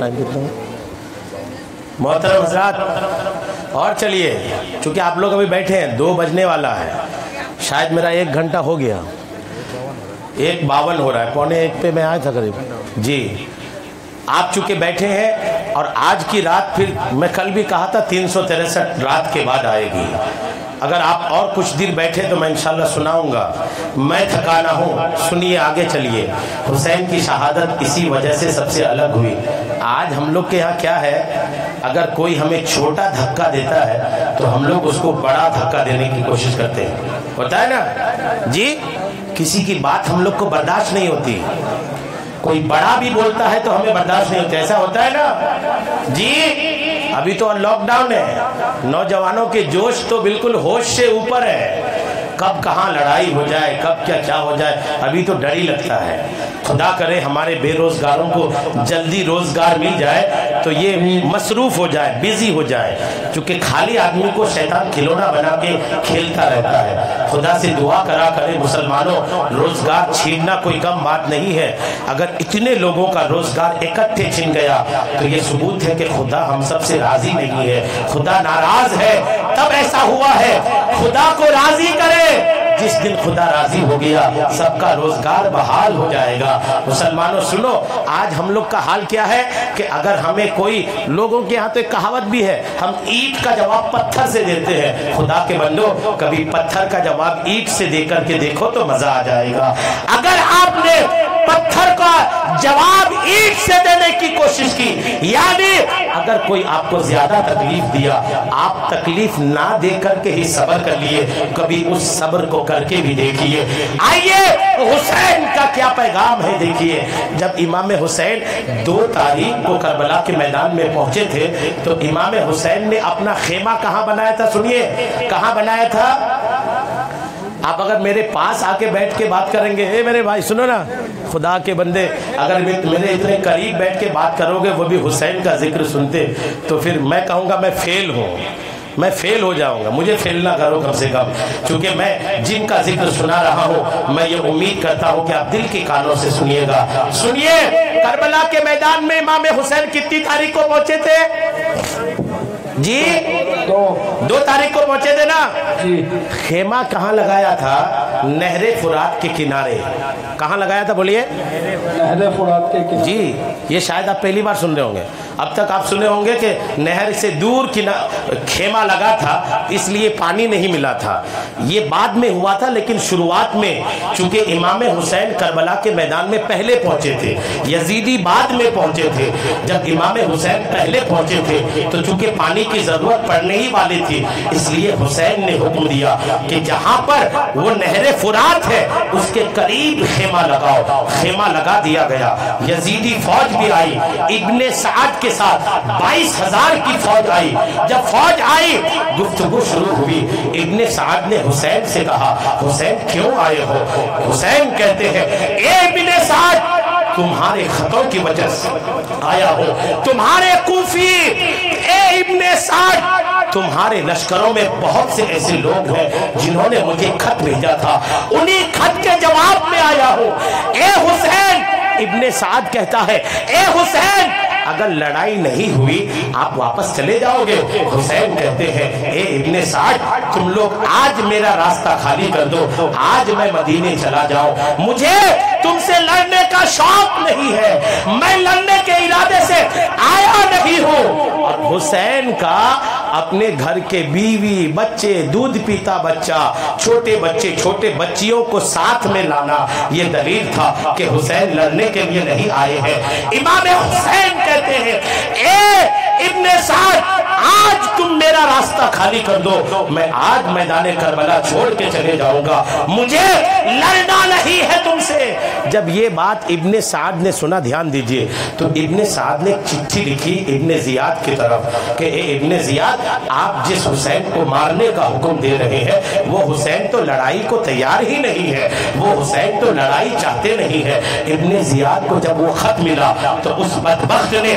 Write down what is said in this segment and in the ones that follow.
Time کتنا محترم حضرات؟ اور چلیے، چونکہ آپ لوگ ابھی بیٹھے ہیں، 2 بجنے والا ہے، شاید میرا 1 گھنٹہ ہو گیا، 1:52 ہو رہا ہے، 1:45 پہ میں آیا تھا قریب جی۔ آپ چونکہ بیٹھے ہیں، اور آج کی رات پھر میں کل بھی کہا تھا 363 رات کے بعد آئے گی، اگر آپ اور کچھ دیر بیٹھے تو میں انشاءاللہ سناؤں گا، میں تھکانا ہوں۔ سنیے، آگے چلیے۔ حسین کی شہادت اسی وجہ سے سب سے الگ ہوئی۔ آج ہم لوگ کے یہاں کیا ہے، اگر کوئی ہمیں چھوٹا دھکا دیتا ہے تو ہم لوگ اس کو بڑا دھکا دینے کی کوشش کرتے ہیں، ہوتا ہے نا جی؟ کسی کی بات ہم لوگ کو برداشت نہیں ہوتی، کوئی بڑا بھی بولتا ہے تو ہمیں برداشت نہیں ہوتا، ایسا ہوتا ہے نا جی؟ ابھی تو لاک ڈاؤن ہے، نوجوانوں کے جوش تو بالکل ہوش سے اوپر ہے، کب کہاں لڑائی ہو جائے، کب کیا ہو جائے، ابھی تو ڈر ہی لگتا ہے۔ خدا کرے ہمارے بے روزگاروں کو جلدی روزگار مل جائے تو یہ مصروف ہو جائے، بیزی ہو جائے، چونکہ خالی آدمی کو شیطان کھلونا بنا کے کھیلتا رہتا ہے۔ خدا سے دعا کرا کرے مسلمانوں، روزگار چھیننا کوئی کم بات نہیں ہے۔ اگر اتنے لوگوں کا روزگار اکٹھے چھن گیا تو یہ ثبوت ہے کہ خدا ہم سب سے راضی نہیں ہے، خدا ناراض ہے، تب ایسا ہوا ہے۔ خدا کو راضی کرے، جس دن خدا راضی ہو گیا سب کا روزگار بحال ہو جائے گا۔ مسلمانوں سنو، آج ہم لوگ کا حال کیا ہے کہ اگر ہمیں کوئی، لوگوں کے ہاں تو ایک کہاوت بھی ہے، ہم اینٹ کا جواب پتھر سے دیتے ہیں۔ خدا کے بندو، کبھی پتھر کا جواب اینٹ سے دے کر کے دیکھو تو مزہ آ جائے گا۔ اگر آپ نے پتھر کا جواب اینٹ سے دینے کی کوشش کی، یعنی اگر کوئی آپ کو زیادہ تکلیف دیا، آپ تکلیف نہ دے کر کے ہی صبر کر لیے، کبھی اس صبر کو کر کے بھی دیکھیے۔ آئیے حسین کا کیا پیغام ہے دیکھیے۔ جب امام حسین 2 تاریخ کو کربلا کے میدان میں پہنچے تھے تو امام حسین نے اپنا خیمہ کہاں بنایا تھا؟ سنیے، کہاں بنایا تھا؟ آپ اگر میرے پاس آ کے بیٹھ کے بات کریں گے، اے میرے بھائی سنو نا، خدا کے بندے، اگر میرے اتنے قریب بیٹھ کے بات کرو گے، وہ بھی حسین کا ذکر سنتے، تو پھر میں کہوں گا میں فیل ہوں، میں فیل ہو جاؤں گا۔ مجھے فیل نہ کرو کم سے کم، چونکہ میں جن کا ذکر سنا رہا ہوں، میں یہ امید کرتا ہوں کہ آپ دل کے کانوں سے سنیے گا۔ سنیے، کربلا کے میدان میں امام حسین کتنی تاریخ کو پہنچے تھے جی؟ 2 تاریخ کو پہنچے تھے نا جی۔ خیمہ کہاں لگایا تھا؟ نہر فرات کے کنارے۔ کہاں لگایا تھا بولیے؟ نہر فرات کے کنارے جی۔ یہ شاید آپ پہلی بار سن رہے ہوں گے، اب تک آپ سنے ہوں گے کہ نہر سے دور خیمہ لگا تھا، اس لیے پانی نہیں ملا تھا۔ یہ بعد میں ہوا تھا، لیکن شروعات میں چونکہ امام حسین کربلا کے میدان میں پہلے پہنچے تھے، یزیدی بعد میں پہنچے تھے۔ جب امام حسین پہلے پہنچے تھے تو چونکہ پانی کی ضرورت پڑنے ہی والی تھی، اس لیے حسین نے حکم دیا کہ جہاں پر وہ نہر فرات ہے اس کے قریب خیمہ لگاؤ۔ خیمہ لگا دیا گیا۔ یزیدی فوج بھی آئی، ابن سعد کے ساتھ 22,000 کی فوج آئی۔ جب فوج آئی، گفتگو شروع ہوئی۔ ابن سعد نے حسین سے کہا، حسین کیوں آئے ہو؟ حسین کہتے ہیں، اے ابن سعد، تمہارے خطوں کی وجہ سے آیا ہو، تمہارے کوفی، اے ابن سعد، تمہارے لشکروں میں بہت سے ایسے لوگ ہیں جنہوں نے مجھے خط بھیجا تھا، انہی خط کے جواب میں آیا ہوں۔ اے حسین، ابن سعد کہتا ہے، اے حسین، اگر لڑائی نہیں ہوئی آپ واپس چلے جاؤ گے؟ حسین کہتے ہیں، اے ابن سعد، تم لوگ آج میرا راستہ خالی کر دو، آج میں مدینے چلا جاؤں، مجھے تم سے لڑنے کا شوق نہیں ہے، میں لڑنے کے ارادے سے آیا نہیں ہوں۔ اور حسین کا اپنے گھر کے بیوی، بچے، دودھ پیتا بچہ، چھوٹے بچے، چھوٹے بچیوں کو ساتھ میں لانا، یہ دلیل تھا کہ حسین لڑنے کے لیے نہیں آئے ہیں۔ امام حسین کہتے ہیں، اے ابن سعد، آج تم میرا راستہ خالی کر دو، میں آج میدان کربلا چھوڑ کے چلے جاؤں گا، مجھے لڑنا نہیں ہے تم سے۔ جب یہ بات ابن سعد نے سنا، دھیان دیجئے، تو ابن سعد نے چٹھی لکھی ابن زیاد کی طرف کہ اے ابن زیاد، آپ جس حسین کو مارنے کا حکم دے رہے ہیں وہ حسین تو لڑائی کو تیار ہی نہیں ہے، وہ حسین تو لڑائی چاہتے نہیں ہے۔ ابن زیاد کو جب وہ خط ملا تو اس بدبخت نے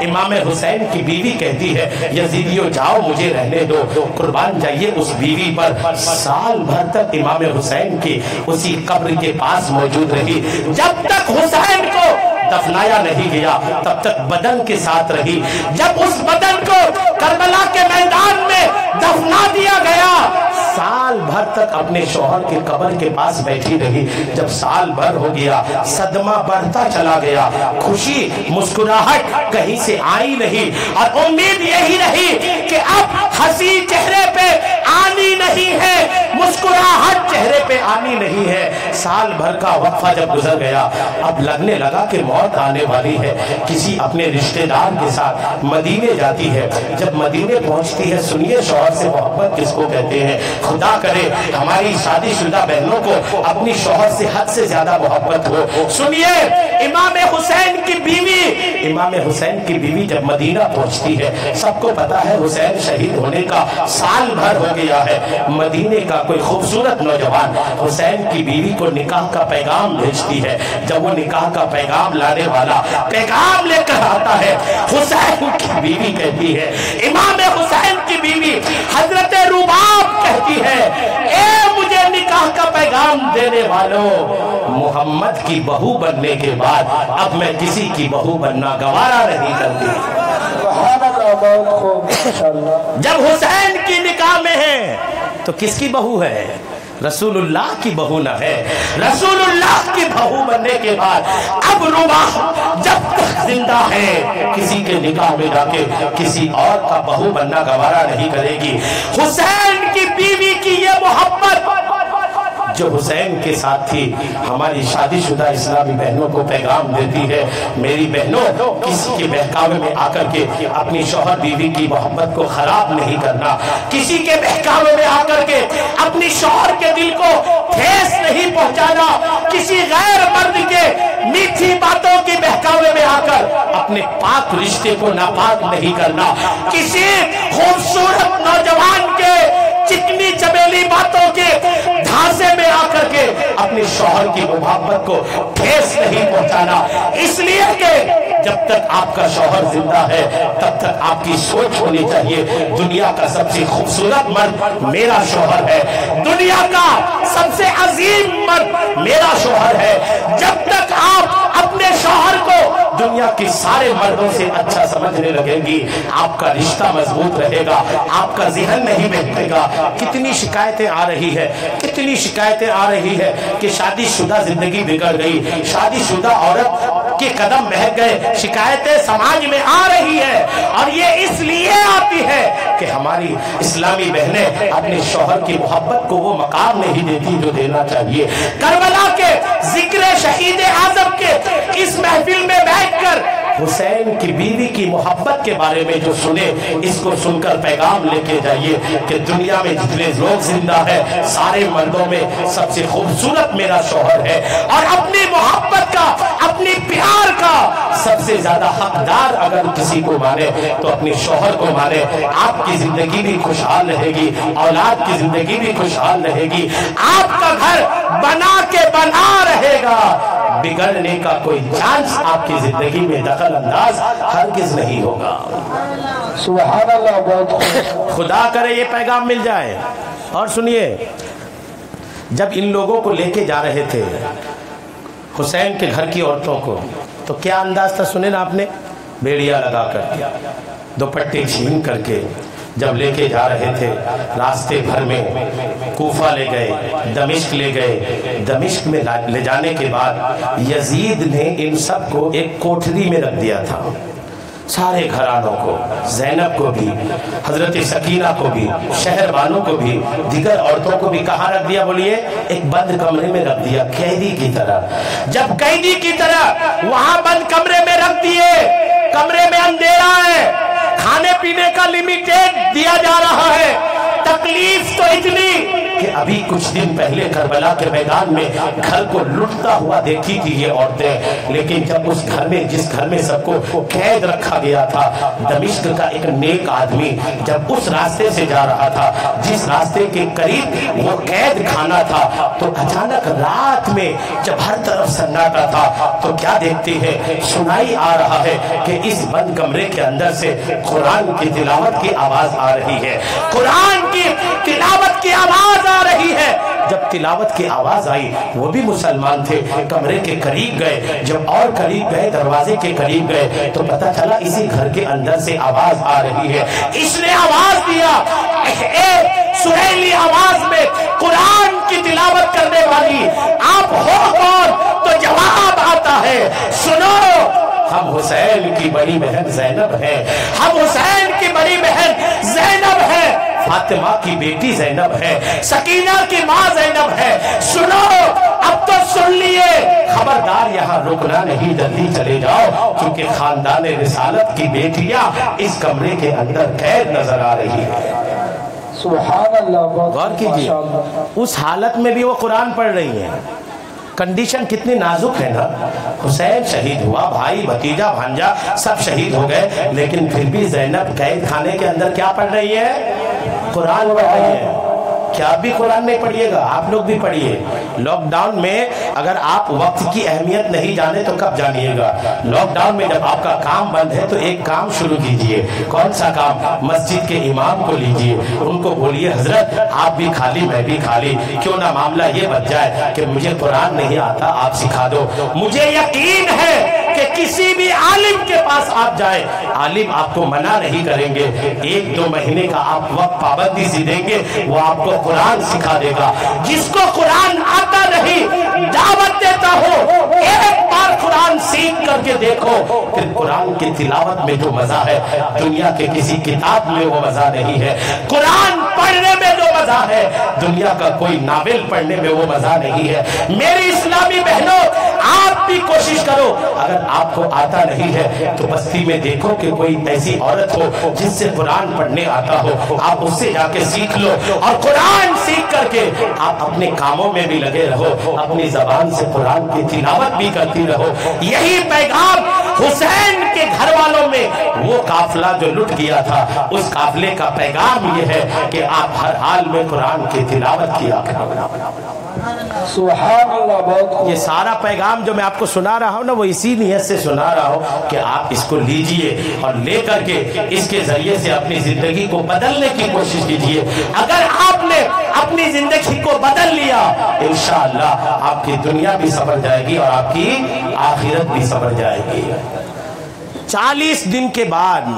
امام حسین کی بیوی کہتی ہے یزیدیو جاؤ مجھے رہنے دو، قربان جائیے اس بیوی پر۔ سال بھر تک امام حسین کی اسی قبر کے پاس موجود رہی، جب تک حسین کو دفنایا نہیں گیا تب تک بدن کے ساتھ رہی۔ جب اس بدن کو کربلا کے میدان میں دفنا دیا گیا، سال بھر تک اپنے شوہر کے قبر کے پاس بیٹھی رہی۔ جب سال بھر ہو گیا، صدمہ بڑھتا چلا گیا، خوشی مسکراہٹ کہیں سے آئی نہیں، اور امید یہی رہی کہ اب ہنسی چہرے پہ آنی نہیں ہے، مسکراہٹ چہرے پہ آنی نہیں ہے۔ سال بھر کا وقفہ جب گزر گیا، اب لگنے لگا کہ موت آنے والی ہے۔ کسی اپنے رشتہ دار کے ساتھ مدینے جاتی ہے۔ جب مدینے پہنچتی ہے، سنیے شوہر سے محبت کس کو کہتے ہیں۔ خدا کرے ہماری شادی شدہ بہنوں کو اپنی شوہر سے حد سے زیادہ محبت ہو۔ سنیے امام حسین کی بیوی جب مدینہ پہنچتی ہے، سب کو پتا ہے حسین شہید ہونے کا سال بھر ہو گیا ہے۔ مدینے کا کوئی خوبصورت نوجوان حسین کی بیوی کو نکاح کا پیغام بھیجتی ہے۔ جب وہ نکاح کا پیغام لانے والا پیغام لے کر آتا ہے، حسین کی بیوی کہتی ہے، امام حسین کی بیوی حضرت رباب کہتی ہے، اے مجھے نکاح کا پیغام دینے والوں، محمد کی بہو بننے کے بعد اب میں کسی کی بہو بننا گوارا نہیں کرتی۔ جب حسین کی نکاح میں ہے تو کس کی بہو ہے؟ رسول اللہ کی بہو نہ ہے۔ رسول اللہ کی بہو بننے کے بعد اب رباب جب تک زندہ ہے کسی کے نکاح میں جا کے کسی اور کا بہو بننا گوارا نہیں کرے گی۔ حسین کی بیوی کی یہ محبت جو حسین کے ساتھ تھی، ہماری شادی شدہ اسلامی بہنوں کو پیغام دیتی ہے، میری بہنوں کسی کے بہکاوے میں آ کر کے اپنی شوہر بیوی کی محبت کو خراب نہیں کرنا، کسی کے بہکاوے میں آ کر کے اپنی شوہر کے دل کو ٹھیس نہیں پہنچانا، کسی غیر مرد کے میٹھی باتوں کی بہکاوے میں آ کر اپنے پاک رشتے کو ناپاک نہیں کرنا، کسی خوبصورت نوجوان کے چکنی چمیلی باتوں کے دھاسے میں آ کر کے اپنے شوہر کی محبت کو ٹھیس نہیں پہنچانا، اس لیے کہ جب تک آپ کا شوہر زندہ ہے تب تک آپ کی سوچ ہونی چاہیے دنیا کا سب سے خوبصورت مرد میرا شوہر ہے، دنیا کا سب سے عظیم مرد میرا شوہر ہے۔ جب تک آپ اپنے شوہر کو دنیا کے سارے مردوں سے اچھا سمجھنے لگیں گی، آپ کا رشتہ مضبوط رہے گا، آپ کا ذہن نہیں بہکے گا۔ کتنی شکایتیں آ رہی ہے، کتنی شکایتیں آ رہی ہے کہ شادی شدہ زندگی بگڑ گئی، شادی شدہ عورت کے قدم بہک گئے، شکایتیں سماج میں آ رہی ہے، اور یہ اس لیے آتی ہے کہ ہماری اسلامی بہنیں اپنے شوہر کی محبت کو وہ مقام نہیں دیتی جو دینا چاہیے۔ کربلا کے ذکر شہید اعظم کے اس محفل میں بیٹھ کر حسین کی بیوی کی محبت کے بارے میں جو سنے، اس کو سن کر پیغام لے کے جائیے کہ دنیا میں جتنے لوگ زندہ ہیں سارے مردوں میں سب سے خوبصورت میرا شوہر ہے، اور اپنی محبت کا، اپنی پیار کا سب سے زیادہ حقدار اگر کسی کو مانے تو اپنے شوہر کو مانے۔ آپ کی زندگی بھی خوشحال رہے گی، اولاد کی زندگی بھی خوشحال رہے گی، آپ کا گھر بنا کے بنا رہے گا، بگڑنے کا کوئی چانس آپ کی زندگی میں دخل انداز ہرگز نہیں ہوگا۔ سبحان اللہ، بہت خدا کرے یہ پیغام مل جائے۔ اور سنیے، جب ان لوگوں کو لے کے جا رہے تھے حسین کے گھر کی عورتوں کو، تو کیا انداز تھا سنیں نا آپ نے، بیڑیا لگا کر دوپٹے چھین کر کے جب لے کے جا رہے تھے، راستے بھر میں کوفہ لے گئے، دمشق لے گئے، دمشق میں لے جانے کے بعد یزید نے ان سب کو ایک کوٹھری میں رکھ دیا تھا، سارے گھرانوں کو، زینب کو بھی، حضرت سکینہ کو بھی، شہر بانوں کو بھی، دیگر عورتوں کو بھی کہاں رکھ دیا بولیے؟ ایک بند کمرے میں رکھ دیا، قیدی کی طرح۔ جب قیدی کی طرح وہاں بند کمرے میں رکھ دیے، کمرے میں اندھیرا ہے، کھانے پینے کا لمیٹیڈ دیا جا رہا ہے، تکلیف تو اتنی کہ ابھی کچھ دن پہلے کربلا کے میدان میں گھر کو لٹتا ہوا دیکھی تھی یہ عورتیں، لیکن جب اس گھر میں جس گھر میں سب کو قید رکھا گیا تھا، دمشق کا ایک نیک آدمی جب اس راستے سے جا رہا تھا جس راستے کے قریب وہ قید خانہ تھا، تو اچانک رات میں جب ہر طرف سناٹا تھا تو کیا دیکھتی ہے، سنائی آ رہا ہے کہ اس بند کمرے کے اندر سے قرآن کی تلاوت کی آواز آ رہی ہے، قرآن کی تلاوت کی آواز آ رہی ہے۔ جب تلاوت کی آواز آئی، وہ بھی مسلمان تھے، کمرے کے قریب گئے، جب اور قریب گئے، دروازے کے قریب گئے تو پتہ چلا اسی گھر کے اندر سے آواز آ رہی ہے۔ اس نے آواز دیا، ایک سریلی آواز میں قرآن کی تلاوت کرنے والی آپ ہو کون؟ تو جواب آتا ہے، سنو، ہم حسین کی بڑی بہن زینب ہیں، ہم حسین کی بڑی بہن زینب ہیں، فاطمہ کی بیٹی زینب ہے، سکینہ کی ماں زینب ہے، سنو، اب تو سن لیے، خبردار یہاں رکنا نہیں، جلدی چلے جاؤ، کیونکہ خاندان رسالت کی بیٹیاں اس کمرے کے اندر قید نظر آ رہی ہے۔ سبحان اللہ، غور کیجئے، اس حالت میں بھی وہ قرآن پڑھ رہی ہیں۔ کنڈیشن کتنی نازک ہے نا، حسین شہید ہوا، بھائی بھتیجا بھانجا سب شہید ہو گئے، لیکن پھر بھی زینب قید خانے کے اندر کیا پڑھ رہی ہے؟ قرآن پڑھ رہی ہے۔ کیا آپ بھی قرآن نہیں پڑھیے گا؟ آپ لوگ بھی پڑھیے۔ لاک ڈاؤن میں اگر آپ وقت کی اہمیت نہیں جانے تو کب جانیے گا؟ لاک ڈاؤن میں جب آپ کا کام بند ہے تو ایک کام شروع کیجئے۔ کون سا کام؟ مسجد کے امام کو لیجئے، ان کو بولیے حضرت آپ بھی کھا لی میں بھی کھا لی، کیوں نہ معاملہ یہ بچ جائے کہ مجھے قرآن نہیں آتا آپ سکھا دو۔ مجھے یقین ہے کہ کسی بھی عالم کے پاس آپ جائیں، عالم آپ کو منع نہیں کریں گے، 1-2 مہینے کا آپ وقت پابندی سے دیں گے، وہ آپ کو قرآن سکھا دے گا۔ جس کو قرآن آتا نہیں، دعوت دیتا ہو، ایک بار قرآن سیکھ کر کے دیکھو، پھر قرآن کی تلاوت میں جو مزہ ہے دنیا کے کسی کتاب میں وہ مزہ نہیں ہے۔ قرآن پڑھنے میں جو مزہ ہے دنیا کا کوئی ناول پڑھنے میں وہ مزہ نہیں ہے۔ میری اسلامی بہنوں، آپ بھی کوشش کرو، اگر آپ کو آتا نہیں ہے تو بستی میں دیکھو کہ کوئی ایسی عورت ہو جس سے قرآن پڑھنے آتا ہو، آپ اس سے جا کے سیکھ لو، اور قرآن سیکھ کر کے آپ اپنے کاموں میں بھی لگے رہو، اپنی زبان سے قرآن کی تلاوت بھی کرتی رہو۔ یہی پیغام حسین کے گھر والوں میں وہ قافلہ جو لٹ گیا تھا، اس قافلے کا پیغام یہ ہے کہ آپ ہر حال میں قرآن کی تلاوت کیا کرو۔ سبحان اللہ، بہت یہ سارا پیغام جو میں آپ کو سنا رہا ہوں نا، وہ اسی نیت سے سنا رہا ہوں کہ آپ اس کو لیجئے اور لے کر کے اس کے ذریعے سے اپنی زندگی کو بدلنے کی کوشش کیجئے۔ اگر آپ نے اپنی زندگی کو بدل لیا، انشاءاللہ آپ کی دنیا بھی سنور جائے گی اور آپ کی آخرت بھی سنور جائے گی۔ 40 دن کے بعد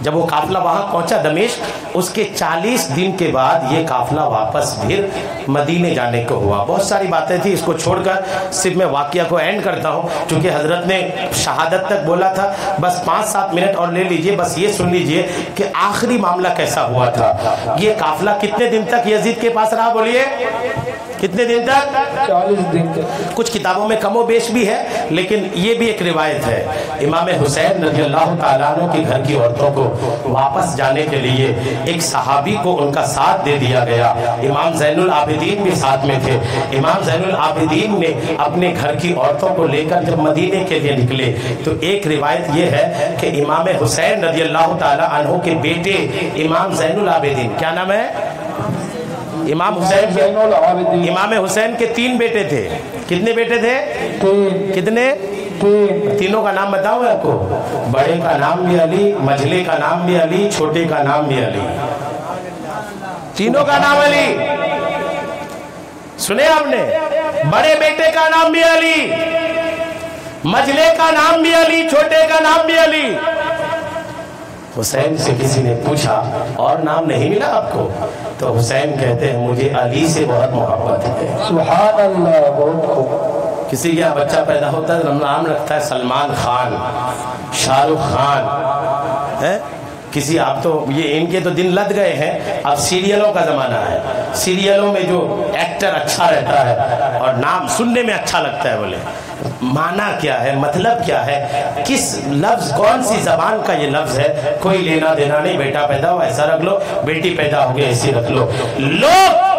جب وہ قافلہ وہاں پہنچا دمشق، اس کے 40 دن کے بعد یہ قافلہ واپس پھر مدینے جانے کو ہوا۔ بہت ساری باتیں تھی، اس کو چھوڑ کر صرف میں واقعہ کو اینڈ کرتا ہوں، چونکہ حضرت نے شہادت تک بولا تھا، بس 5-7 منٹ اور لے لیجئے، بس یہ سن لیجئے کہ آخری معاملہ کیسا ہوا تھا۔ یہ قافلہ کتنے دن تک یزید کے پاس رہا؟ بولیے کتنے دن تک؟ 40 دن تک۔ کچھ کتابوں میں کم و بیش بھی ہے، لیکن یہ بھی ایک روایت ہے۔ امام حسین رضی اللہ تعالیٰ عنہ کے گھر کی عورتوں کو واپس جانے کے لیے ایک صحابی کو ان کا ساتھ دے دیا گیا۔ امام زین العابدین بھی ساتھ میں تھے۔ امام زین العابدین نے اپنے گھر کی عورتوں کو لے کر جب مدینے کے لیے نکلے تو ایک روایت یہ ہے کہ امام حسین رضی اللہ تعالیٰ عنہ کے بیٹے امام زین العابدین، کیا نام ہے؟ امام حسین کے 3 بیٹے تھے۔ کتنے بیٹے تھے؟ 3۔ کتنے؟ 3۔ تینوں کا نام بتاؤں آپ کو؟ بڑے کا نام بھی علی، مجلے کا نام بھی علی، چھوٹے کا نام بھی علی، تینوں کا نام علی۔ سنے آپ نے؟ بڑے بیٹے کا نام بھی علی، مجلے کا نام بھی علی، چھوٹے کا نام بھی علی۔ حسین سے کسی نے پوچھا اور نام نہیں ملا آپ کو؟ تو حسین کہتے ہیں مجھے علی سے بہت محبت ہے۔ سبحان اللہ، بہت خوب۔ کسی کا بچہ پیدا ہوتا ہے نام رکھتا ہے سلمان خان، شاہ رخ خان ہے، کسی آپ تو یہ ان کے تو دن لد گئے ہیں، اب سیریلوں کا زمانہ ہے۔ سیریلوں میں جو ایکٹر اچھا رہتا ہے اور نام سننے میں اچھا لگتا ہے، بولے معنی کیا ہے، مطلب کیا ہے، کس لفظ، کون سی زبان کا یہ لفظ ہے، کوئی لینا دینا نہیں، بیٹا پیدا ہو ایسا رکھ لو، بیٹی پیدا ہو گئی ایسی رکھ لو۔ لوگ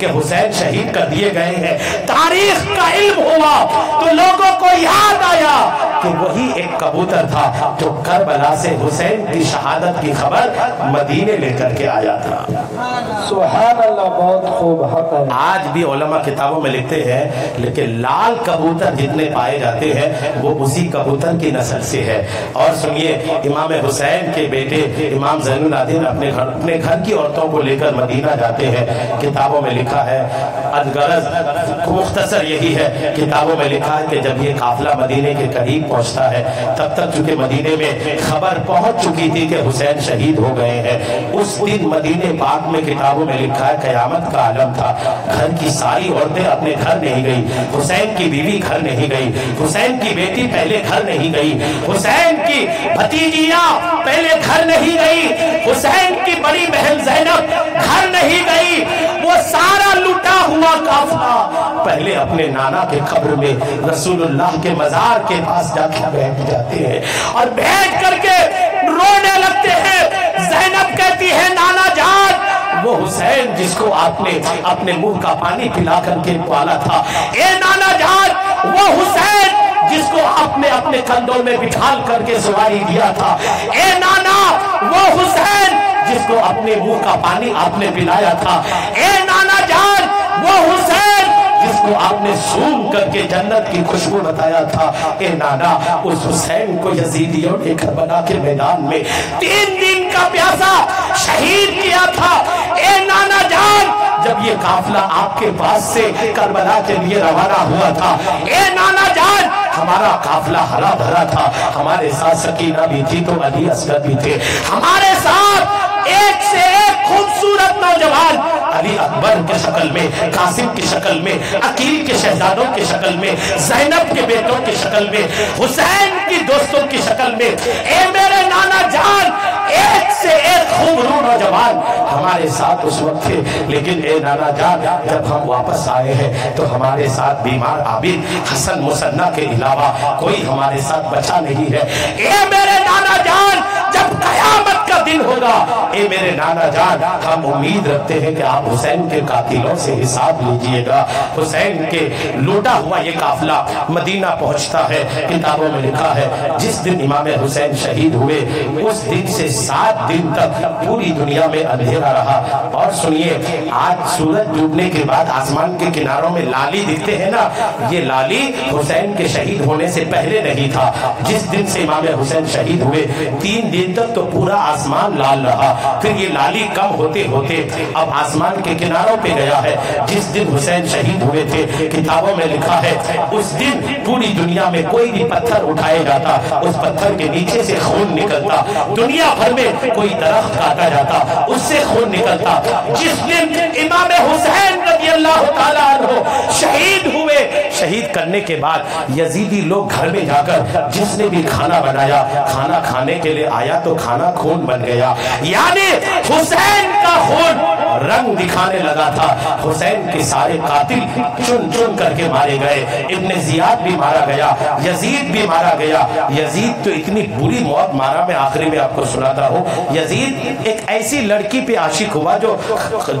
کہ حسین شہید کر دیے گئے ہیں، تاریخ کا علم ہوا تو لوگوں کو یاد آیا کہ وہی ایک کبوتر تھا جو کربلا سے حسین کی شہادت کی خبر مدینے لے کر کے آیا تھا۔ سبحان اللہ، بہت خوب حق ہے۔ آج بھی علماء کتابوں میں لکھتے ہیں لیکن لال کبوتر جتنے پائے جاتے ہیں وہ اسی کبوتر کی نسل سے ہے۔ اور سنیے، امام حسین کے بیٹے امام زین العابدین اپنے گھر کی عورتوں کو لے کر مدینہ جاتے ہیں۔ کتابوں میں لکھا ہے، غرض مختصر یہی ہے، کتابوں میں لکھا ہے کہ جب یہ قافلہ مدینے کے قریب پہنچتا ہے تب تک چونکہ مدینے میں خبر پہنچ چکی تھی کہ حسین شہید ہو گئے ہیں۔ اس دن مدینے پاک میں کتابوں میں لکھا ہے قیامت کا عالم تھا، گھر کی ساری عورتیں اپنے گھر نہیں گئی، حسین کی بیوی گھر نہیں گئی، حسین کی بیٹی پہلے گھر نہیں گئی، حسین کی بھتیجیاں پہلے گھر نہیں گئی، حسین کی بڑی بہن زینب گھر نہیں گئی۔ وہ سارا لٹا ہوا قافلہ پہلے اپنے نانا کے قبر میں رسول اللہ کے مزار کے پاس جا کے بیٹھ جاتے ہیں اور بیٹھ کر کے رونے لگتے ہیں۔ زینب کہتی ہے نانا جان، وہ حسین جس کو آپ نے اپنے منہ کا پانی پلا کر کے پالا تھا، اے نانا جان، وہ حسین جس کو آپ نے اپنے کندھوں میں بٹھال کر کے سواری دیا تھا، اے نانا، وہ حسین جس کو اپنے منہ کا پانی آپ نے پلایا تھا، اے نانا جان، وہ حسین جس کو آپ نے سون کر کے جنت کی خوشبو بتایا تھا، اے نانا، اس حسین کو یزیدیوں نے کربلا کے میدان میں 3 دن کا پیاسا شہید کیا تھا۔ اے نانا جان، جب یہ قافلہ آپ کے پاس سے کربلا کے لیے روانہ ہوا تھا، اے نانا جان، ہمارا قافلہ ہرا بھرا تھا، ہمارے ساتھ سکینہ بھی تھی تو علی اصغر بھی تھے، ہمارے ساتھ ایک سے ایک خوبصورت نوجوان، علی اکبر کے شکل میں، قاسم کی شکل میں، عقیل کے شہزادوں کی شکل میں، زینب کے بیٹوں کی شکل میں، حسین کی دوستوں کی شکل میں، اے میرے نانا جان، ایک سے ایک خوبرو نوجوان ہمارے ساتھ اس وقت تھے۔ لیکن اے نانا جان، جب ہم واپس آئے ہیں تو ہمارے ساتھ بیمار عابد حسن مصنع کے علاوہ کوئی ہمارے ساتھ بچا نہیں ہے۔ اے میرے نانا جان، جب قیامت کا دن ہوگا، اے میرے نانا جان، ہم امید رکھتے ہیں کہ آپ حسین کے قاتلوں سے حساب لیجئے گا۔ حسین کے لوٹا ہوا یہ قافلہ مدینہ پہنچتا ہے۔ کتابوں میں لکھا ہے جس دن امام حسین شہید ہوئے اس دن سے 7 دن تک پوری دنیا میں اندھیرا رہا۔ اور سنیے، آج سورج ڈوبنے کے بعد آسمان کے کناروں میں لالی دکھتے ہیں نا، یہ لالی حسین کے شہید ہونے سے پہلے نہیں تھا۔ جس دن سے امام حسین شہید ہوئے 3 دن تک تو پورا آسمان لال رہا، پھر یہ لالی کم ہوتے ہوتے اب آسمان کے کناروں پہ گیا ہے۔ جس دن حسین شہید ہوئے تھے کتابوں میں لکھا ہے اس دن پوری دنیا میں کوئی بھی پتھر اٹھائے جاتا، اس پتھر کے نیچے سے خون نکلتا، دنیا بھر میں کوئی درخت کاٹا جاتا، اس سے خون نکلتا۔ جس دن امام حسین رضی اللہ تعالیٰ عنہ شہید ہوئے، شہید کرنے کے بعد یزیدی لوگ گھر میں جا کر جس نے بھی کھانا بنایا، کھانا کھانے کے لیے آیا تو کھانا خون بن گیا، یعنی حسین کا خون رنگ دکھانے لگا تھا۔ حسین کے سارے قاتل چن چن کر کے مارے گئے، ابن زیاد بھی مارا گیا، یزید بھی مارا گیا۔ یزید تو اتنی بری موت مارا، میں آخری میں آپ کو سناتا ہوں۔ یزید ایک ایسی لڑکی پہ عاشق ہوا جو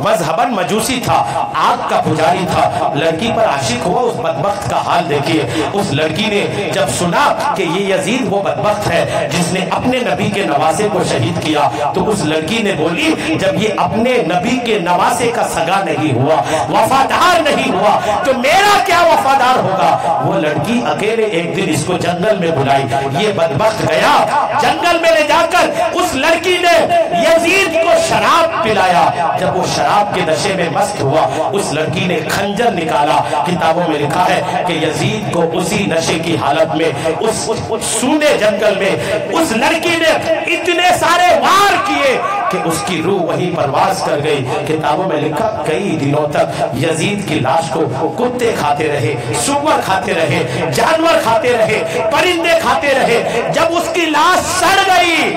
مذہباً مجوسی تھا، آگ کا پجاری تھا، لڑکی پر عاشق ہوا۔ اس بدبخت کا حال دیکھیے، اس لڑکی نے جب سنا کہ یہ یزید وہ بدبخت ہے جس نے اپنے نبی کے نواسے کو شہید کیا، تو اس لڑکی نے بولی جب یہ اپنے نبی کے نواسے کا سگا نہیں ہوا، وفادار نہیں ہوا، تو میرا کیا وفادار ہوگا۔ وہ لڑکی اکیلے ایک دن اس کو جنگل میں بلائی، یہ بدبخت گیا جنگل میں، لے جا کر اس لڑکی نے یزید کو شراب پلایا۔ جب وہ شراب کے نشے میں مست ہوا، اس لڑکی نے خنجر نکالا۔ کتابوں میں لکھا ہے کہ یزید کو اسی نشے کی حالت میں اس سونے جنگل میں اس لڑکی نے اتنے سارے وار کیے کہ اس کی روح وہیں پرواز کر گئی۔ کتابوں میں لکھا کئی دنوں تک یزید کی لاش کو کتے کھاتے رہے، سور کھاتے رہے، جانور کھاتے رہے، پرندے کھاتے رہے۔ جب اس کی لاش سڑ گئی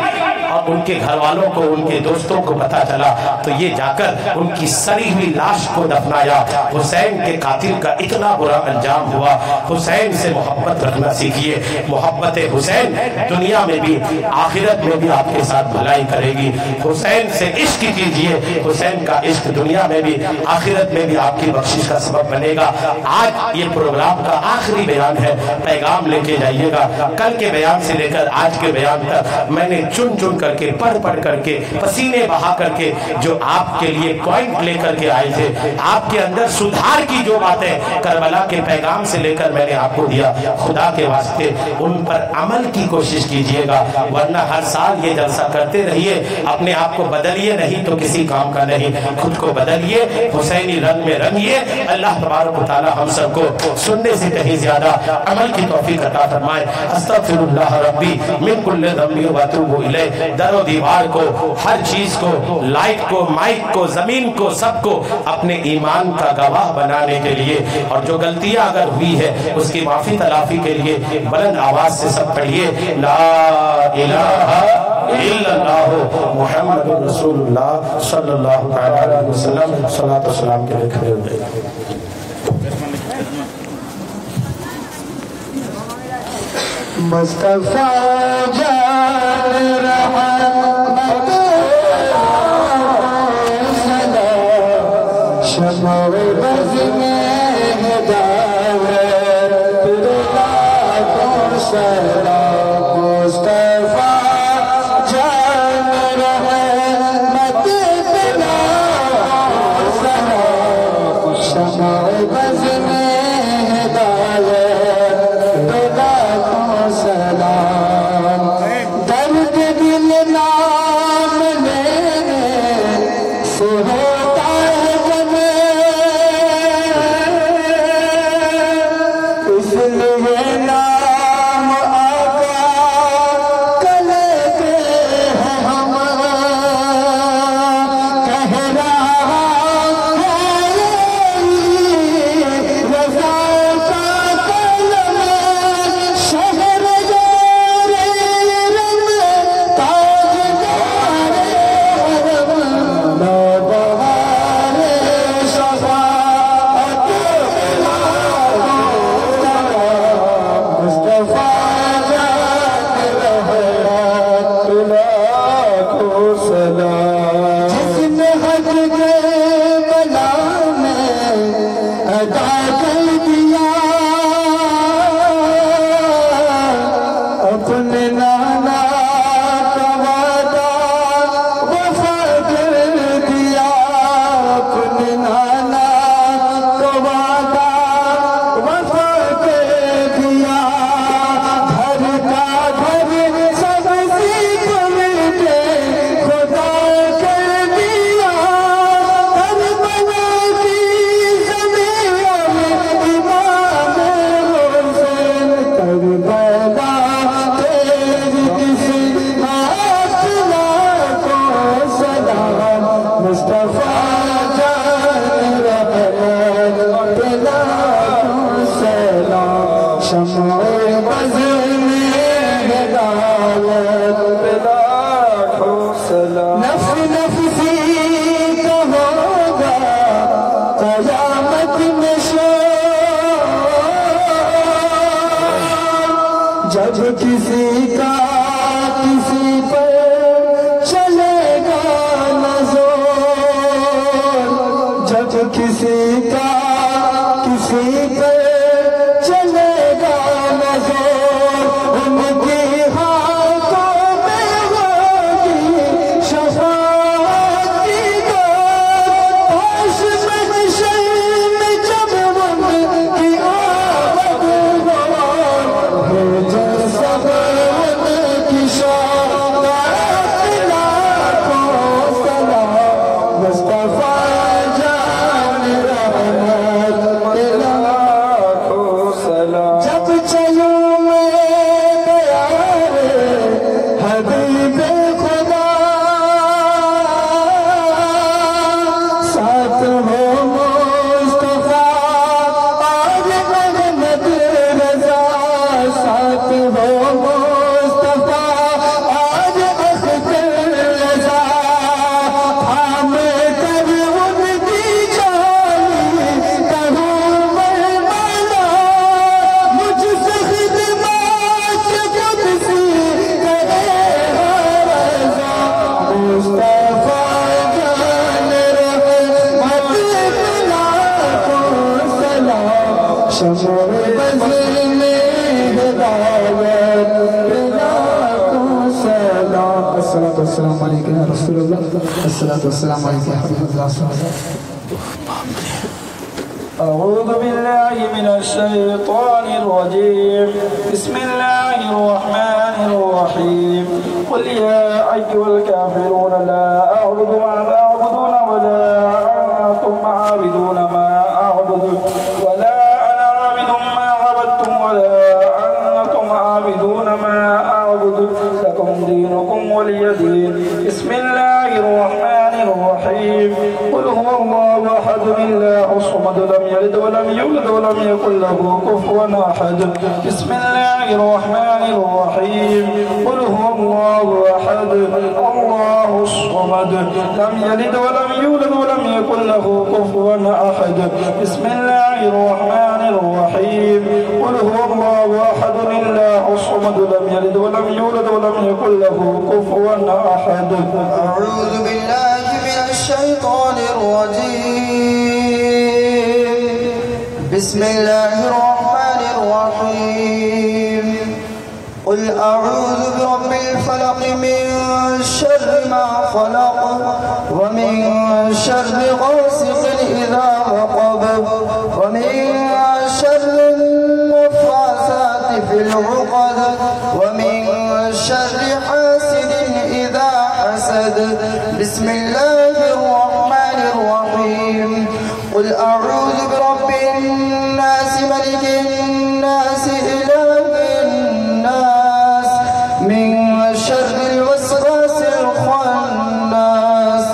اور ان کے گھر والوں کو ان کے دوستوں کو پتہ چلا تو یہ جا کر ان کی سڑی ہوئی لاش کو دفنایا۔ حسین کے قاتل کا اتنا برا انجام ہوا۔ حسین سے محبت رکھنا سیکھیے، محبت حسین دنیا میں بھی آخرت میں بھی آپ کے ساتھ بھلائی کرے گی۔ حسین سے عشق کیجئے، حسین کا عشق دنیا میں بھی آخرت میں بھی آپ کی بخشش کا سبب بنے گا۔ آج یہ پروگرام کا آخری بیان ہے، پیغام لے کے جائیے گا۔ کل کے بیان سے لے کر آج کے بیان تک میں نے چن چن کر کے پڑھ کر کے پسینے بہا کر کے جو آپ کے لیے پوائنٹ لے کر کے آئے تھے، آپ کے اندر سدھار کی جو باتیں کربلا کے پیغام سے لے کر میں نے آپ کو دیا، خدا کے واسطے ان پر عمل کی کوشش کیجئے گا، ورنہ ہر سال یہ جلسہ کرتے رہیے، اپنے آپ کو بدلیے نہیں تو کسی کام کا نہیں، خود کو بدلیے، حسینی رنگ میں رنگیے۔ اللہ تبارک و تعالی ہم سب کو سننے سے کہیں زیادہ عمل کی توفیق عطا فرمائے۔ استغفر اللہ ربی من کل ذنب و اتوب الیہ۔ در و دیوار کو، ہر چیز کو، لائٹ کو، مائک کو، زمین کو، سب کو اپنے ایمان کا گواہ بنانے کے لیے، اور جو غلطیاں اگر ہوئی ہے اس کی معافی تلافی کے لیے بلند آواز سے سب پڑھیے لا الہ الا اللہ محمد رسول اللہ صلی اللہ علیہ وسلم۔ صلاۃ و سلام کے لیے کھڑے ہو جائیے۔ مصطفیٰ جان رحمت صدا شمع بز میں ہدایت لاکھوں سلام۔ مصطفیٰ جان رحمت صدا شمع بز میں درد دل نام لینے سے ہوتا ہے غم، اس لیے نام آقا کا لیتے ہیں ہم۔ کہہ رہا ہے رضا کا کلم، شہر جب کسی کا کسی پر چلے گا نہ زور، جب کسی کا کسی پر چلے گا نہ زور، ان کی ہاتھوں میں ہوگی شفاعت کی ڈور۔ ہوش محشر میں جب ان کی آمد ہو، جیسا ان کی شفاعت لاکھوں سلام۔ مصطفیٰ جان رحمت شمع بز میں ہدایت لاکھوں سلام. الصلاة والسلام علیکم یا رسول اللہ. الصلاة والسلام علیکم یا حبیب اللہ صلی اللہ علیہ وسلم. أعوذ بالله من الشيطان الرجيم. بسم الله الرحمن الرحيم. قل يا أيها الكافرون لا أعبد ما تعبدون ولا أنتم عابدون ما أعبد ولا أنا عابد ما عبدتم ولا أنتم عابدون ما أعبد لكم دينكم ولي دين. بسم الله الرحمن الرحيم. قل هو الله أحد الله الصمد لم يلد ولم يولد ولم يكن له كفوا أحد. بسم الله الرحمن الرحيم. قل هو الله أحد الله الصمد لم يلد ولم يولد ولم يكن له كفوا أحد. بسم الله الرحمن الرحيم. قل هو الله أحد الله الصمد لم يلد ولم يولد ولم يكن له كفوا أحد. أعوذ بالله من الشيطان الرجيم. بسم الله الرحمن الرحيم. قل أعوذ برب الفلق من شر ما خلق ومن شر غاسق إذا وقب ومن شر النفاثات في العقد ومن شر حاسد إذا حسد. بسم الله الرحمن الرحيم. قل أعوذ برب الناس ملك الناس إله الناس من شر الوسواس الخناس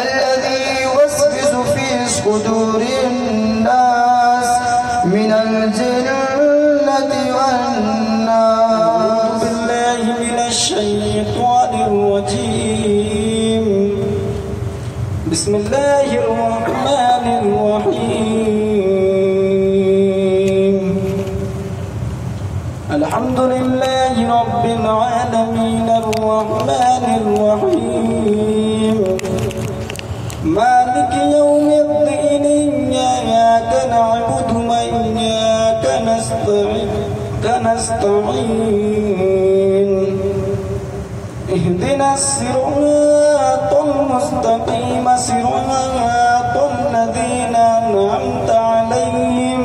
الذي يوسوس في صدور الناس من الجنة والناس. بالله من الشيطان الرجيم. بسم الله الرحمن الرحيم. الحمد لله رب العالمين الرحمن الرحيم مالك يوم الدين إياك نعبد وإياك نستعين اهدنا الصراط المستقيم صراط الذين أنعمت عليهم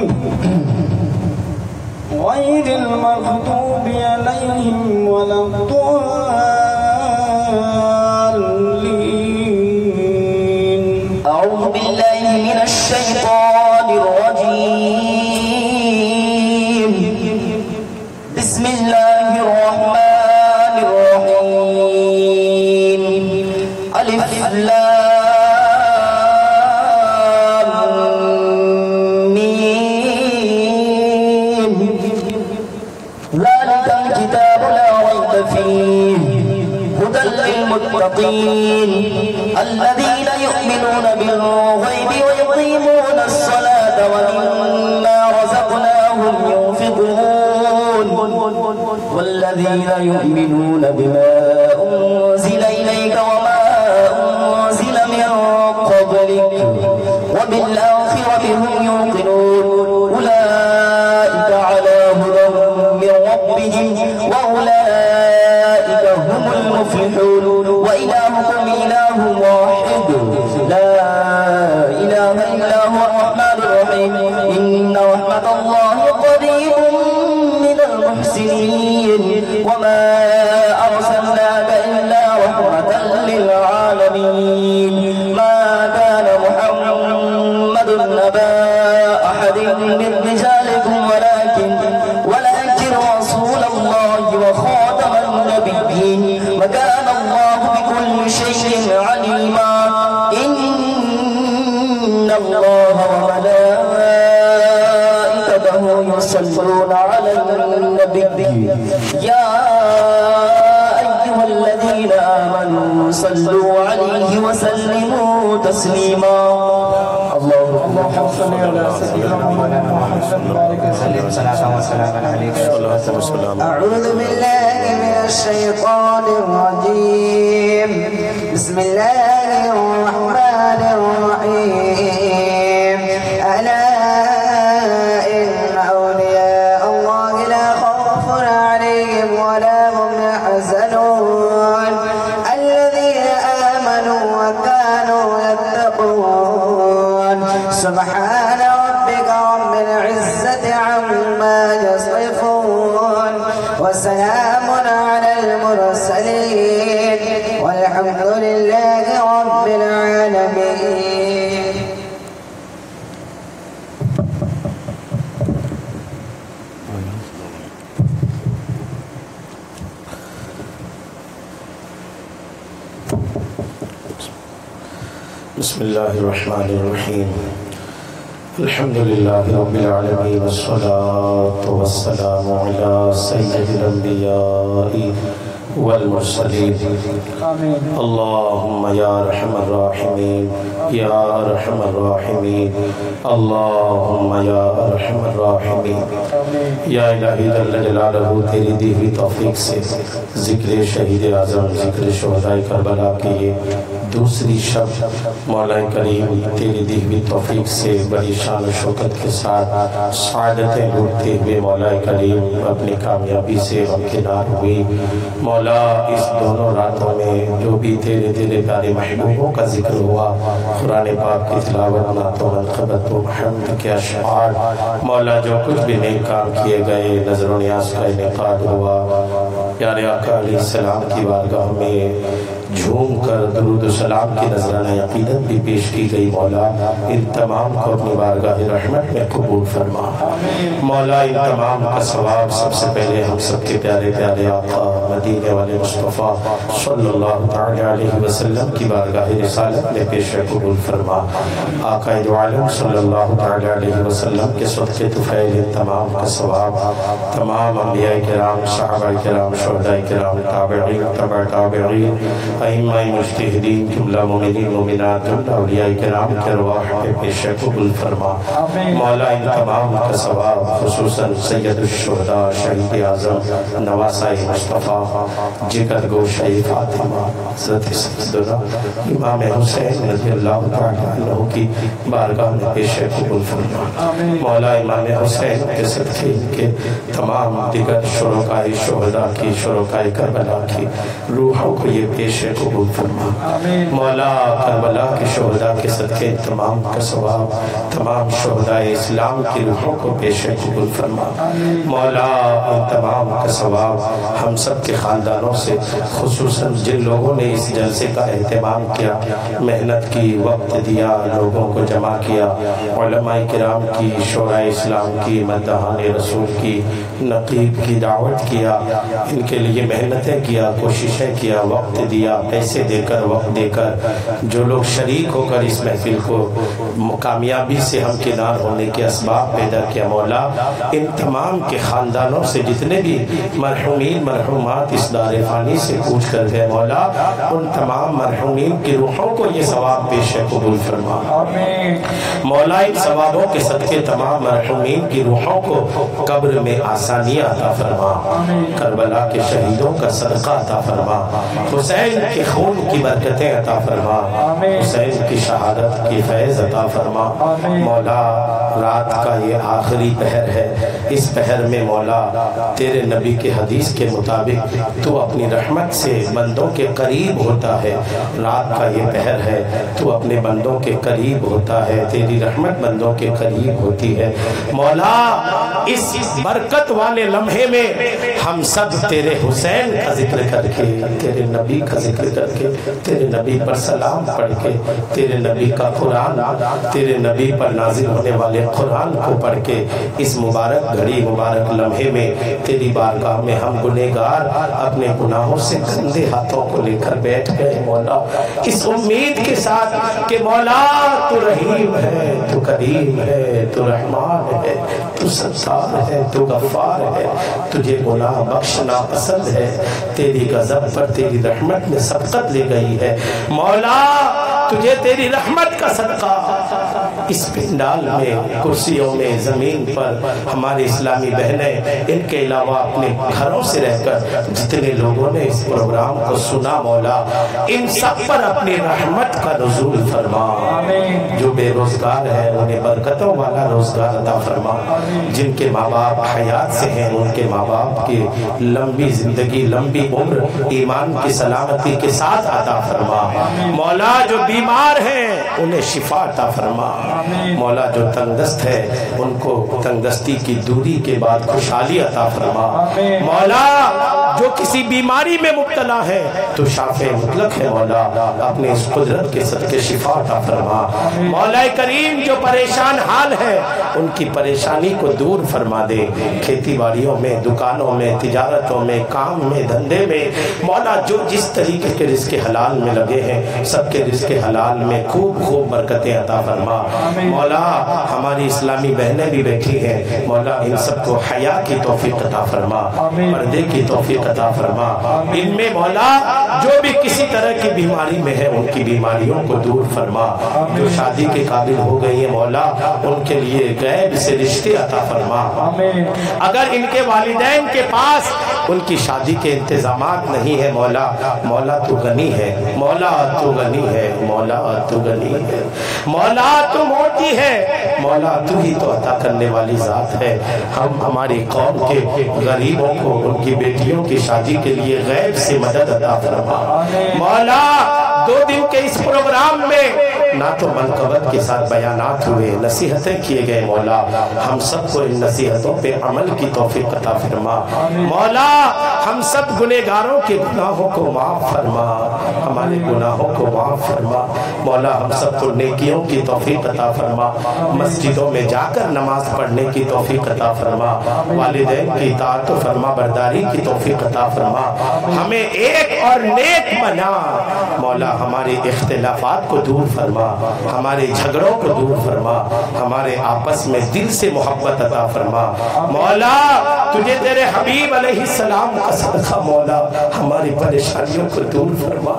غير المغضوب عليهم ولا الضالين. أعوذ بالله من الشيطان الرجيم. بسم الله الرحمن الرحيم. ألف لام ميم. ذلك الكتاب لا ريب فيه هدى للمتقين الذين يؤمنون بالغيب ويقيمون الصلاة ومما رزقناهم ينفقون والذين يؤمنون بما أنزل إليك وما أنزل من قبلك وبالآخرة هم يوقنون أولئك على هدى من ربهم وأولئك هم المفلحون. وإلهكم إله واحد لا إله إلا هو الرحمن الرحيم. إن رحمة الله قريب من المحسنين وما أرسلناك إلا رحمة للعالمين. ما كان محمد أبا أحد من رجالكم ولكن رسول الله وخاتم النبيين وكان الله بكل شيء عليما. إن الله وملائكته يصلون على النبي يا أيها الذين آمنوا صلوا عليه وسلموا تسليما. اللهم صل على سيدنا محمد وسلم صلاة وسلاما عليك. أعوذ بالله من الشيطان الرجيم. بسم الله الرحمن الرحيم. ألا إن عما يصفون وسلام على المرسلين والحمد لله رب العالمين. بسم الله الرحمن الرحيم. الحمد لله رب العالمين والصلاة والسلام على سيد الأنبياء والمرسلين. اللهم يا رحم الراحمين يا ارحم الراحمين اللهم يا ارحم الراحمين. یا الہی جل جلالہ تیری دی ہوئی توفیق سے ذکر شہید اعظم ذکر شہداء کربلا کی یہ دوسری شب مولا کریم تیری دی ہوئی توفیق سے بڑی شان و شوکت کے ساتھ سعادتیں لوٹتے ہوئے مولا کریم اپنی کامیابی سے ہمکنار ہوئی. مولا اس دونوں راتوں میں جو بھی تیرے پیارے محبوبوں کا ذکر ہوا، قرآن پاک کی تلاوت، نعت و منقبت و حمد کے اشعار، مولا جو کچھ بھی نیک کام کیے گئے، نظر و نیاز کا انعقاد ہوا، پیارے آقا علیہ السلام کی بارگاہ میں جھوم کر درود و سلام کی نذرانہ عقیدت بھی پیش کی گئی. مولا ان تمام کو اپنی بارگاہ رحمت میں قبول فرما. مولا ان تمام کا ثواب سب سے پہلے ہم سب کے پیارے پیارے آقا مدینے والے مصطفیٰ صلی اللہ علیہ وسلم کی بارگاہ رسالت میں پیش قبول فرما. آقا دو عالم صلی اللہ علیہ وسلم کے صدقے طفیل تمام کا ثواب تمام انبیاء کرام، صحابہ کرام، شہداء کرام، تابعین، تبع تابعین، ائمہ مجتہدین، جملہ مومنین مومنات، اولیاء کرام کے ارواح پہ پیش قبول فرما. مولا ان تمام کا ثواب خصوصاً سید الشہداء شہید اعظم نواسہ مصطفیٰ جگر گوشہ فاطمہ حضرت سیدنا امام حسین رضی اللہ عنہ کی بارگاہ میں پیش قبول فرما. مولا امام حسین کے صدقے کے تمام دیگر شرکاء شہداء کی، شرکاء کربلا کی روحوں کو یہ پیش قبول فرما. مولا کربلا کے شہداء کے صدقے تمام کا ثواب تمام شہداء اسلام کی روحوں کو پیش قبول فرما. مولا ان تمام کا ثواب ہم سب کے خاندانوں سے، خصوصاً جن لوگوں نے اس جلسے کا اہتمام کیا، محنت کی، وقت دیا، لوگوں کو جمع کیا، علماء کرام کی، شورائے اسلام کی، مداحان رسول کی، نقیب کی دعوت کیا، ان کے لیے محنتیں کیا، کوششیں کیا، وقت دیا، پیسے دے کر، وقت دے کر، جو لوگ شریک ہو کر اس محفل کو کامیابی سے ہمکنار ہونے کے اسباب پیدا کیا. مولا ان تمام کے خاندانوں سے جتنے بھی مرحومین مرحومات اس دار فانی سے پوچھ کر گئے، مولا ان تمام مرحومین کی روحوں کو یہ ثواب پیش قبول فرما. مولا ان ثوابوں کے صدقے تمام مرحومین کی روحوں کو قبر میں آسانیاں عطا فرما. کربلا کے شہیدوں کا صدقہ عطا فرما. حسین کے خون کی برکتیں عطا فرما. حسین کی شہادت کی فیض عطا فرما. مولا رات کا یہ آخری پہر ہے، اس پہر میں مولا تیرے نبی کے حدیث کے مطابق تو اپنی رحمت سے بندوں کے قریب ہوتا ہے. رات کا یہ پہر ہے، تو اپنے بندوں کے قریب ہوتا ہے، تیری رحمت بندوں کے قریب ہوتی ہے. مولا اس برکت والے لمحے میں ہم سب تیرے حسین کا ذکر کر کے، تیرے نبی کا ذکر کر کے، تیرے نبی پر سلام پڑھ کے، تیرے نبی کا قرآن، تیرے نبی پر نازل ہونے والے قرآن کو پڑھ کے اس مبارک گھڑی مبارک لمحے میں تیری بارگاہ میں ہم گنہگار اپنے گناہوں سے گندے ہاتھوں کو لے کر بیٹھ گئے. مولا اس امید کے ساتھ کہ مولا تو رحیم ہے، تو کریم ہے، تو رحمان ہے، تو ستار ہے، تو غفار ہے، تجھے گناہ بخشنا پسند ہے. تیری غضب پر تیری رحمت میں سبقت لے گئی ہے. مولا تجھے تیری رحمت کا صدقہ اس پنڈال میں، کرسیوں میں، زمین پر ہمارے اسلامی بہنیں، ان کے علاوہ اپنے گھروں سے رہ کر جتنے لوگوں نے اس پروگرام کو سنا، مولا ان سب پر اپنی رحمت کا نزول فرما. جو بے روزگار ہیں انہیں برکتوں والا روزگار عطا فرما. جن کے ماں باپ حیات سے ہیں ان کے ماں باپ کی لمبی زندگی، لمبی عمر، ایمان کی سلامتی کے ساتھ عطا فرما. مولا جو بیمار ہیں انہیں شفا عطا فرما. مولا جو تنگدست ہے ان کو تنگدستی کی دوری کے بعد خوشحالی عطا فرما. مولا جو کسی بیماری میں مبتلا ہے تو شافع مطلق ہے مولا، اپنے اس قدرت کے صدقے شفا عطا فرما. مولا کریم جو پریشان حال ہے ان کی پریشانی کو دور فرما دے. کھیتی باڑیوں میں، دکانوں میں، تجارتوں میں، کام میں، دھندے میں مولا جو جس طریقے کے رزق حلال میں لگے ہیں سب کے رزق حلال میں خوب خوب برکتیں عطا فرما. مولا ہماری اسلامی بہنیں بھی بیٹھی ہیں مولا، ان سب کو حیا کی توفیق عطا فرما، پردے کی توفیق عطا فرما. ان میں مولا جو بھی کسی طرح کی بیماری میں ہے ان کی بیماریوں کو دور فرما. جو شادی کے قابل ہو گئی ہیں مولا ان کے لیے غیب سے رشتے عطا فرما. اگر ان کے والدین کے پاس ان کی شادی کے انتظامات نہیں ہے مولا، مولا تو غنی ہے، مولا تو غنی ہے، مولا تو غنی ہے، مولا تو موتی ہے، مولا تو ہی تو عطا کرنے والی ذات ہے. ہم ہماری قوم کے غریبوں کو ان کی بیٹیوں کی شادی کے لیے غیب سے مدد عطا فرما. مولا 2 دن کے اس پروگرام میں نہ تو منقبت کے ساتھ بیانات ہوئے، نصیحتیں کیے گئے مولا، ہم سب کو ان نصیحتوں پہ عمل کی توفیق عطا فرما. مولا ہم سب گنہگاروں کے گناہوں کو معاف فرما، ہمارے گناہوں کو معاف فرما. مولا ہم سب کو نیکیوں کی توفیق عطا فرما، مسجدوں میں جا کر نماز پڑھنے کی توفیق عطا فرما، والدین کی اطاعت و فرما برداری کی توفیق عطا فرما. ہمیں ایک اور نیک بنا مولا، ہمارے اختلافات کو دور فرما، ہمارے جھگڑوں کو دور فرما، ہمارے آپس میں دل سے محبت عطا فرما. مولا تجھے تیرے حبیب علیہ السلام کا صدقہ مولا ہماری پریشانیوں کو دور فرما.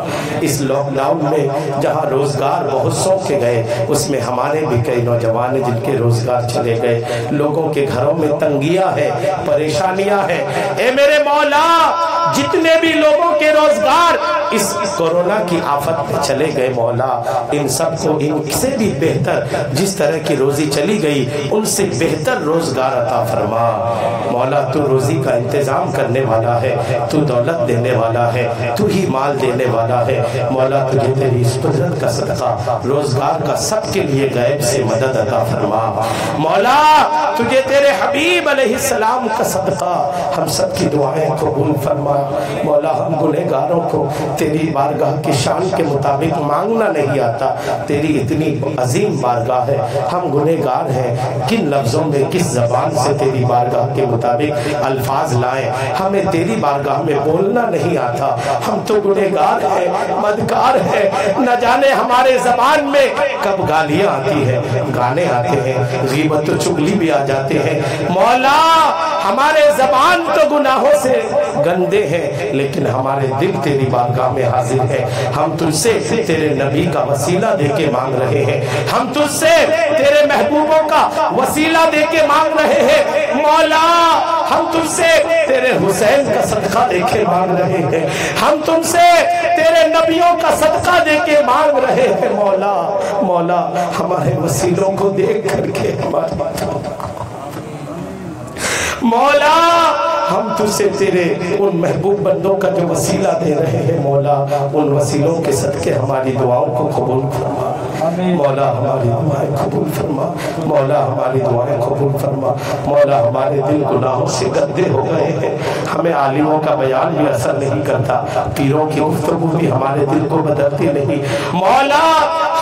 اس لاک ڈاؤن میں جہاں روزگار بہت سو کے گئے اس میں ہمارے بھی کئی نوجوان جن کے روزگار چلے گئے، لوگوں کے گھروں میں تنگیاں ہیں، پریشانیاں ہیں. اے میرے مولا جتنے بھی لوگوں کے روزگار اس کورونا کی آفت میں چلے گئے مولا ان سب کو ان سے بھی بہتر جس طرح کی روزی چلی گئی ان سے بہتر روزگار عطا فرما. مولا تو روزی کا انتظام کرنے والا ہے، تو دولت دینے والا ہے، تو ہی مال دینے والا ہے. مولا تجھے تیری اس قدرت کا صدقہ روزگار کا سب کے لیے غیب سے مدد عطا فرما. مولا تجھے تیرے حبیب علیہ السلام کا صدقہ ہم سب کی دعائیں قبول فرما. مولا ہم گنہگاروں کو تیری بارگاہ کی شان کے مطابق مانگنا نہیں آتا، تیری اتنی عظیم بارگاہ ہے، ہم گنہگار ہیں، کن لفظوں میں کس زبان سے تیری بارگاہ کے مطابق الفاظ لائیں، ہمیں تیری بارگاہ میں بولنا نہیں آتا. ہم تو گنہگار ہیں، بدکار ہیں، نہ جانے ہمارے زبان میں کب گالیاں آتی ہیں، گانے آتے ہیں، غیبت و چغلی بھی آ جاتے ہیں. مولا ہمارے زبان تو گناہوں سے گندے ہیں لیکن ہمارے دل تیری بارگاہ میں حاضر ہے. ہم تجھ سے تیرے نبی کا وسیلہ دے کے مانگ رہے ہیں، ہم تجھ سے تیرے محبوبوں کا وسیلہ دے کے مانگ رہے ہیں. مولا ہم تجھ سے تیرے حسین کا صدقہ دے کے مانگ رہے ہیں، ہم تم سے تیرے نبیوں کا صدقہ دے کے مانگ رہے ہیں. مولا مولا ہمارے وسیلوں کو دیکھ کر کے مولا ہم تجھ سے تیرے ان محبوب بندوں کا جو وسیلہ دے رہے ہیں مولا ان وسیلوں کے صدقے ہماری دعاؤں کو قبول فرما. مولا ہماری دعائیں قبول فرما، مولا ہماری دعائیں قبول فرما. مولا ہمارے دل گناہوں سے گندے ہو گئے ہیں، ہمیں عالموں کا بیان بھی اثر نہیں کرتا، پیروں کی گفتگو بھی ہمارے دل کو بدلتی نہیں. مولا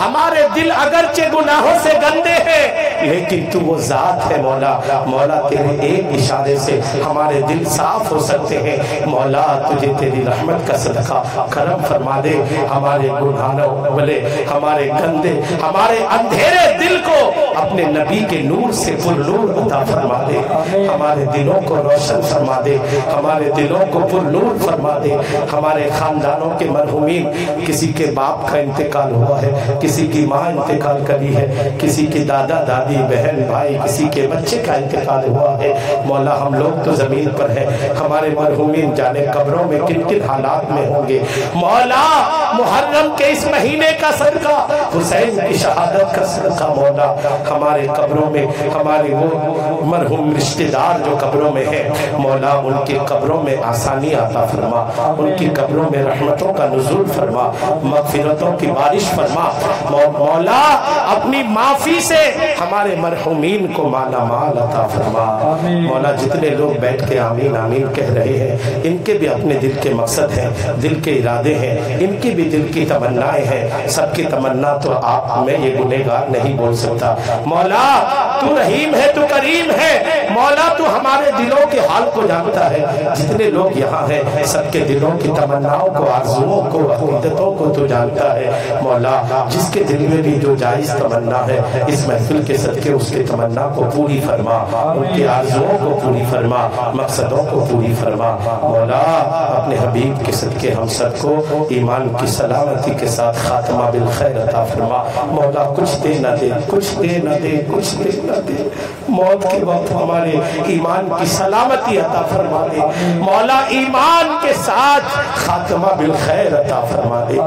ہمارے دل اگرچہ گناہوں سے گندے ہیں لیکن تو وہ ذات ہے مولا. مولا تیرے ایک اشارے سے ہمارے دل صاف ہو سکتے ہیں. مولا تجھے تیری رحمت کا صدقہ کرم فرما دے، ہمارے گناہوں والے ہمارے گندے ہمارے اندھیرے دل کو اپنے نبی کے نور سے پر نور عطا فرما دے، ہمارے دلوں کو روشن فرما دے، ہمارے دلوں کو پر نور فرما دے. ہمارے خاندانوں کے مرحومین، کسی کے باپ کا انتقال ہوا ہے، کسی کی ماں انتقال کری ہے، کسی کی دادا دادی بہن بھائی کسی کے بچے کا انتقال ہوا ہے. مولا ہم لوگ تو زمین پر ہیں، ہمارے مرحومین جانے قبروں میں کن کن حالات میں ہوں گے. مولا محرم کے اس مہینے کا صدقہ، حسین کی شہادت کا صدقہ مولا ہمارے قبروں میں ہمارے وہ مرحوم رشتہ دار جو قبروں میں ہیں مولا ان کی قبروں میں آسانی عطا فرما، ان کی قبروں میں رحمتوں کا نزول فرما، مغفرتوں کی بارش فرما. مولا اپنی معافی سے ہمارے مرحومین کو مالا مال عطا فرما۔ مولا جتنے لوگ بیٹھ کے آمین آمین کہہ رہے ہیں ان کے بھی اپنے دل کے مقصد ہیں، دل کے ارادے ہیں، ان کی بھی دل کی تمنائیں ہیں، سب کی تمنا تو آپ میں یہ گنہگار نہیں بول سکتا۔ مولا تو رحیم ہے، تو کریم ہے، مولا تو ہمارے دلوں کے حال کو جانتا ہے، جتنے لوگ یہاں ہیں سب کے دلوں کی تمناؤں کو، آرزوؤں کو، عقیدتوں کو تو جانتا ہے۔ مولا جس کے دل میں بھی جو جائز تمنا ہے اس محفل کے صدقے اس کے تمنا کو پوری فرما، ان کے آرزوؤں کو پوری فرما، مقصدوں کو پوری فرما۔ مولا اپنے حبیب کے صدقے ہم سب کو ایمان کی سلامتی کے ساتھ خاتمہ بالخیر عطا فرما۔ مولا کچھ دے نہ دے، کچھ دے نہ دے، کچھ دے نہ دے، موت کے وقت ہمارے ایمان کی سلامتی عطا فرما دے۔ مولا ایمان کے ساتھ خاتمہ بالخیر عطا فرما دے۔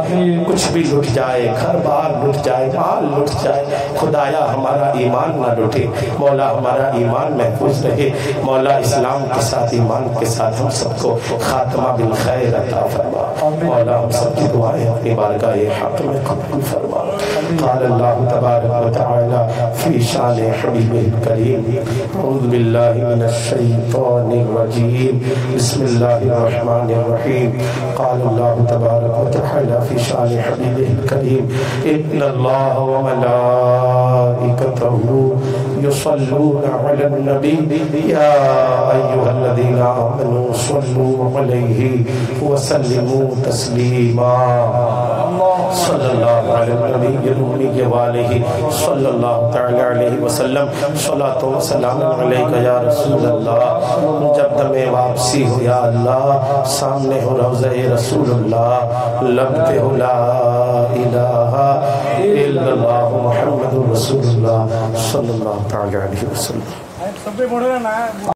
کچھ بھی لٹ جائے، گھر بار لٹ جائے، مال لٹ جائے، خدایا ہمارا ایمان نہ لٹے۔ مولا ہمارا ایمان محفوظ رہے۔ مولا اسلام کے ساتھ، ایمان کے ساتھ ہم سب کو خاتمہ بالخیر عطا فرما۔ مولا ہم سب کی دعائیں اپنی بارگاہ حق میں قبول فرما۔ قال اللہ تبارک و تعالی فی شان حبیبہ الکریم اعوذ باللہ من الشیطان الرجیم بسم اللہ الرحمن الرحیم قال اللہ تبارک و تعالی فی شان حبیبہ الکریم ان اللہ وملائکتہ یصلون علی النبی یا ایہا الذین آمنوا صلوا علیہ وسلموا تسلیما۔ صلی اللہ علیہ النبی الأمی وآلہ صلی اللہ تعالی علیہ وسلم صلاۃ و سلام علیکہ یا رسول اللہ۔ جب دم واپسی ہو یا اللہ، سامنے ہو روضہ رسول اللہ، لب پہ ہو لا الہ الا اللہ محمد رسول اللہ صلی اللہ تعالی علیہ وسلم۔